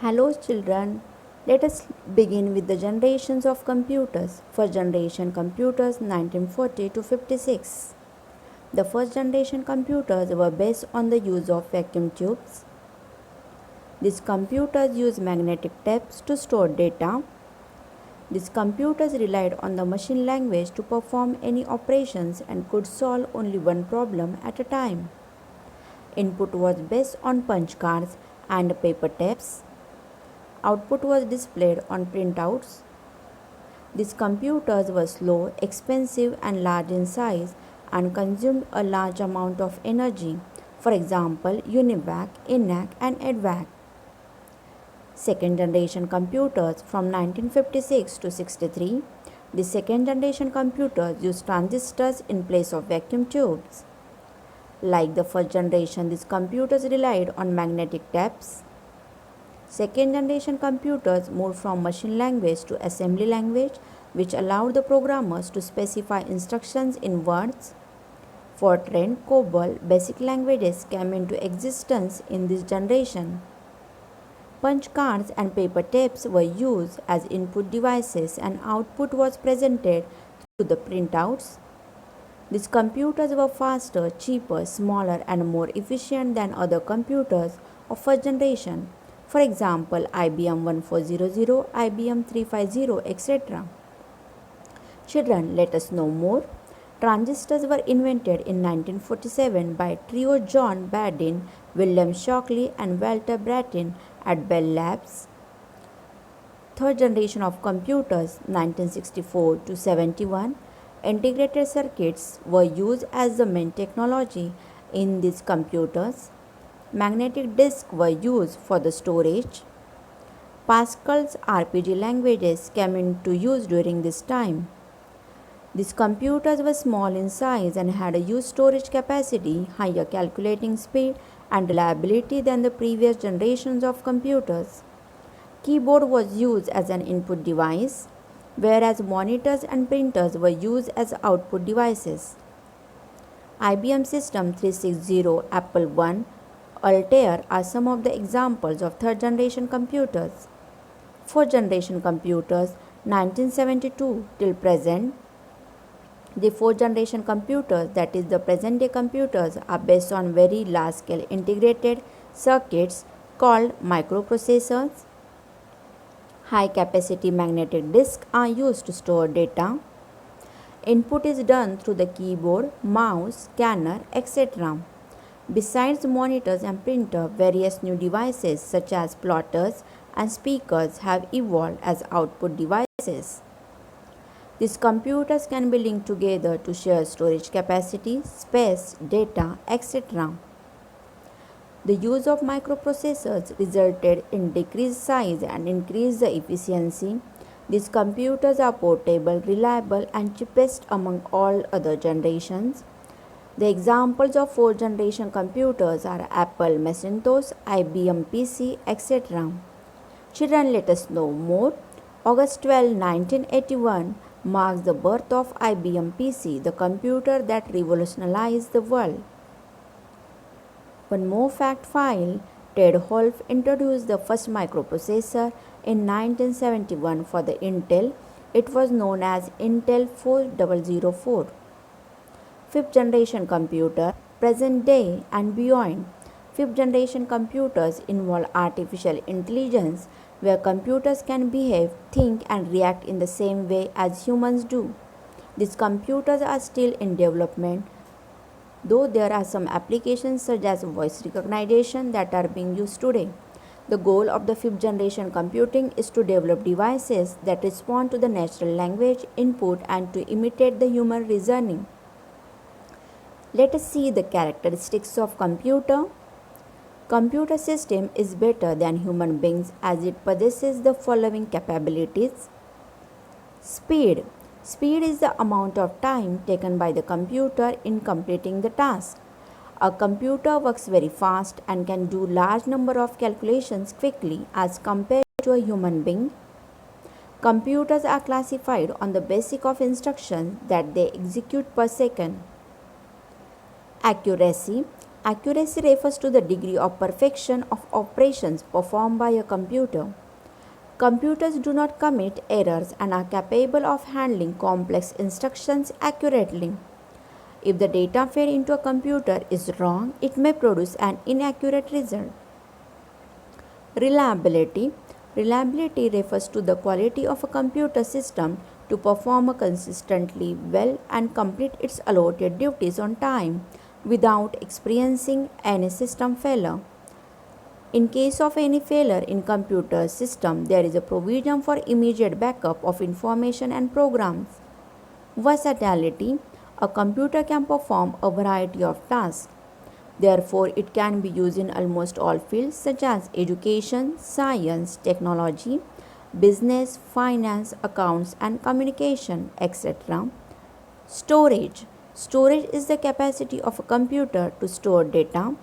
Hello children, let us begin with the generations of computers. First generation computers 1940 to 56. The first generation computers were based on the use of vacuum tubes. These computers used magnetic tapes to store data. These computers relied on the machine language to perform any operations and could solve only one problem at a time. Input was based on punch cards and paper tapes. Output was displayed on printouts. These computers were slow, expensive, and large in size and consumed a large amount of energy. For example, UNIVAC, ENIAC, and EDVAC. Second generation computers from 1956 to 63. The second generation computers used transistors in place of vacuum tubes. Like the first generation, these computers relied on magnetic tapes. Second generation computers moved from machine language to assembly language, which allowed the programmers to specify instructions in words. Fortran, COBOL, basic languages came into existence in this generation. Punch cards and paper tapes were used as input devices and output was presented through the printouts. These computers were faster, cheaper, smaller, and more efficient than other computers of first generation. For example, IBM 1400, IBM 350, etc. Children, let us know more. Transistors were invented in 1947 by trio John Bardeen, William Shockley, and Walter Brattain at Bell Labs. Third generation of computers 1964 to 71. Integrated circuits were used as the main technology in these computers. Magnetic disks were used for the storage. Pascal's RPG languages came into use during this time. These computers were small in size and had a huge storage capacity, higher calculating speed, and reliability than the previous generations of computers. Keyboard was used as an input device, whereas monitors and printers were used as output devices. IBM System 360, Apple I, Altair are some of the examples of third generation computers. Fourth generation computers 1972 till present. The fourth generation computers, that is the present day computers, are based on very large scale integrated circuits called microprocessors. High capacity magnetic disks are used to store data. Input is done through the keyboard, mouse, scanner, etc. Besides monitors and printer, various new devices such as plotters and speakers have evolved as output devices. These computers can be linked together to share storage capacity, space, data, etc. The use of microprocessors resulted in decreased size and increased the efficiency. These computers are portable, reliable, and cheapest among all other generations. The examples of fourth generation computers are Apple Macintosh, IBM PC, etc. Children, let us know more. August 12, 1981 marks the birth of IBM PC, the computer that revolutionized the world. One more fact file, Ted Wolfe introduced the first microprocessor in 1971 for the Intel. It was known as Intel 4004. Fifth generation computer, present day and beyond. Fifth generation computers involve artificial intelligence where computers can behave, think, and react in the same way as humans do. These computers are still in development, though there are some applications such as voice recognition that are being used today. The goal of the fifth generation computing is to develop devices that respond to the natural language input and to imitate the human reasoning. Let us see the characteristics of computer. Computer system is better than human beings as it possesses the following capabilities. Speed. Speed is the amount of time taken by the computer in completing the task. A computer works very fast and can do large number of calculations quickly as compared to a human being. Computers are classified on the basis of instructions that they execute per second. Accuracy. Accuracy refers to the degree of perfection of operations performed by a computer. Computers do not commit errors and are capable of handling complex instructions accurately. If the data fed into a computer is wrong, it may produce an inaccurate result. Reliability. Reliability refers to the quality of a computer system to perform consistently well and complete its allotted duties on time without experiencing any system failure. In case of any failure in computer system, there is a provision for immediate backup of information and programs. Versatility. A computer can perform a variety of tasks. Therefore, it can be used in almost all fields such as education, science, technology, business, finance, accounts, and communication, etc. Storage. Storage is the capacity of a computer to store data.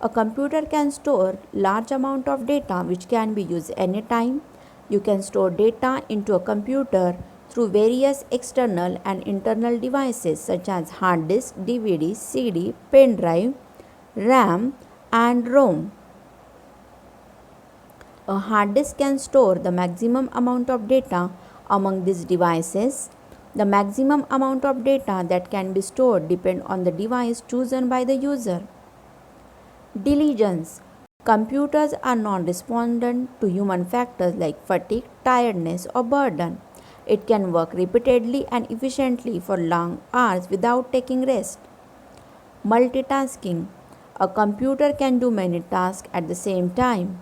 A computer can store large amount of data which can be used anytime. You can store data into a computer through various external and internal devices such as hard disk, DVD, CD, pen drive, RAM, and ROM. A hard disk can store the maximum amount of data among these devices. The maximum amount of data that can be stored depends on the device chosen by the user. Diligence. Computers are non-respondent to human factors like fatigue, tiredness, or burden. It can work repeatedly and efficiently for long hours without taking rest. Multitasking. A computer can do many tasks at the same time.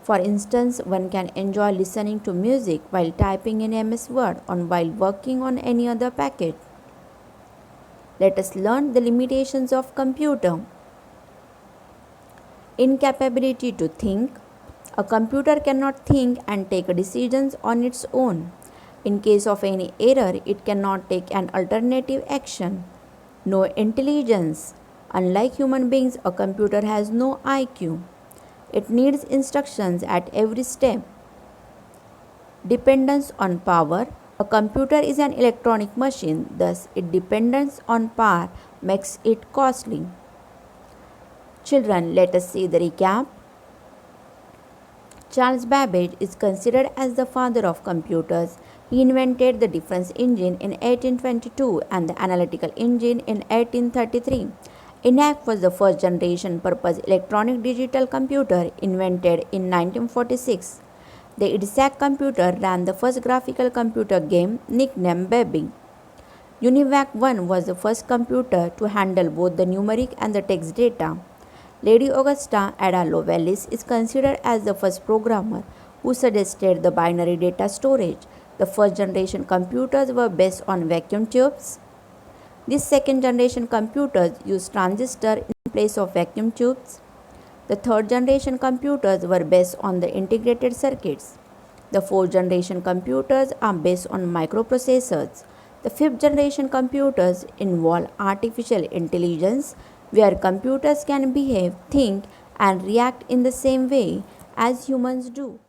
For instance, one can enjoy listening to music while typing in MS Word or while working on any other package. Let us learn the limitations of computer. Incapability to think. A computer cannot think and take decisions on its own. In case of any error, it cannot take an alternative action. No intelligence. Unlike human beings, a computer has no IQ. It needs instructions at every step. Dependence on power. A computer is an electronic machine, thus its dependence on power makes it costly. Children, let us see the recap. Charles Babbage is considered as the father of computers. He invented the difference engine in 1822 and the analytical engine in 1833. ENIAC was the first generation purpose electronic digital computer invented in 1946. The EDSAC computer ran the first graphical computer game nicknamed Baby. UNIVAC 1 was the first computer to handle both the numeric and the text data. Lady Augusta Ada Lovelace is considered as the first programmer who suggested the binary data storage. The first generation computers were based on vacuum tubes. These second generation computers used transistors in place of vacuum tubes. The third generation computers were based on the integrated circuits. The fourth generation computers are based on microprocessors. The fifth generation computers involve artificial intelligence, where computers can behave, think, and react in the same way as humans do.